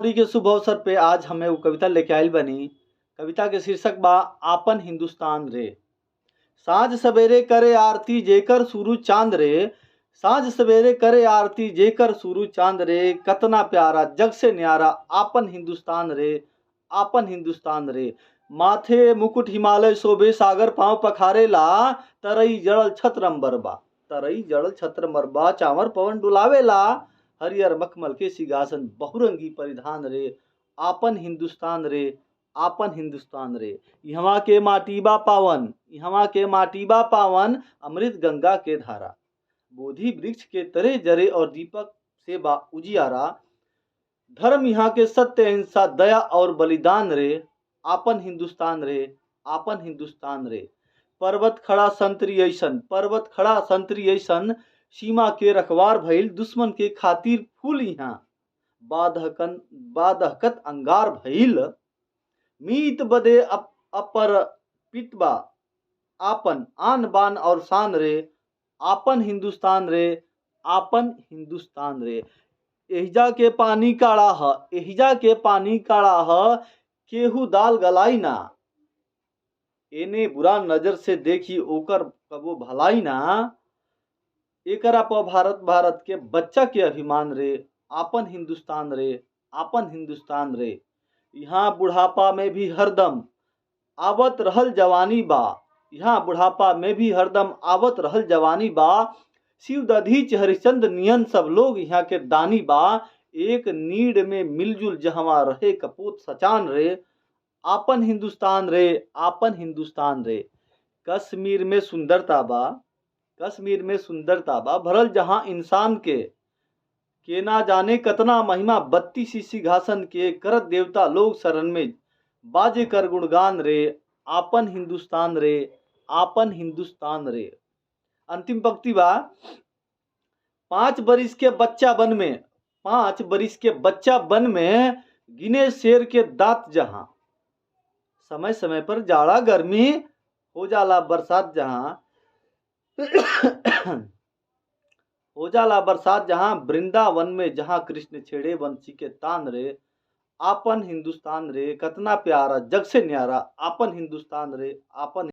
होली के शुभ अवसर पे आज हमें वो कविता लेके आइल बनी। कविता के शीर्षक बा आपन हिंदुस्तान रे। साँझ सवेरे करे आरती जेकर सूरज चांद रे। साँझ सवेरे करे आरती जेकर सूरज चांद रे। कतना प्यारा जग से न्यारा आपन हिंदुस्तान रे। आपन हिंदुस्तान रे। माथे मुकुट हिमालय शोभे सागर पांव पखारे ला। तरई जड़ल छत्र अंबर बा। तरई जड़ल छत्र मरबा चावर पवन डुलावेला। हरियर मखमल के सिंहासन बहुरंगी परिधान रे। आपन हिंदुस्तान रे। आपन हिंदुस्तान रे। यहाँ के माटी बा पावन। यहाँ के माटी बा पावन अमृत गंगा के धारा। बोधि वृक्ष के तरे जरे और दीपक से बा उजियारा। धर्म यहाँ के सत्य अहिंसा दया और बलिदान रे। आपन हिंदुस्तान रे। आपन हिंदुस्तान रे। पर्वत खड़ा संतरी ऐसन पर्वत खड़ा संतरी ऐसन सीमा के रखवार भइल दुश्मन के खातिर फूल यहाँ बादहकत अंगार भइल। मीत बदे अपर पितबा आपन आन बान और शान रे। आपन हिंदुस्तान रे। आपन हिंदुस्तान रे। एहिजा के पानी काड़ा ह एहिजा के पानी काड़ा ह केहू दाल गलाई ना। एने बुरा नजर से देखी ओकर कबो भलाई ना। एकरा पर भारत के बच्चा के अभिमान रे। आपन हिंदुस्तान रे। आपन हिंदुस्तान रे। यहाँ बुढ़ापा में भी हरदम आवत रहल जवानी बा। यहाँ बुढ़ापा में भी हरदम आवत रहल जवानी बा। शिव दधीच हरिश्चंद्र नियन सब लोग यहाँ के दानी बा। एक नीड में मिलजुल जहवा रहे कपूत सचान रे। आपन हिंदुस्तान रे। आपन हिंदुस्तान रे। कश्मीर में सुंदरता बा। कश्मीर में सुंदरता बा भरल जहां इंसान के ना जाने कतना महिमा 32 सिंहासन के करत देवता लोग शरण में बाजे कर गुणगान रे। आपन हिंदुस्तान रे। आपन हिंदुस्तान रे। अंतिम पंक्ति बा 5 बरिस के बच्चा बन में 5 बरिस के बच्चा बन में गिने शेर के दांत जहां। समय समय पर जाड़ा गर्मी हो जाला बरसात जहां हो जाला बरसात जहां वृंदावन में जहां कृष्ण छेड़े बंसी के तान रे। आपन हिंदुस्तान रे। कतना प्यारा जग से न्यारा आपन हिंदुस्तान रे। आपन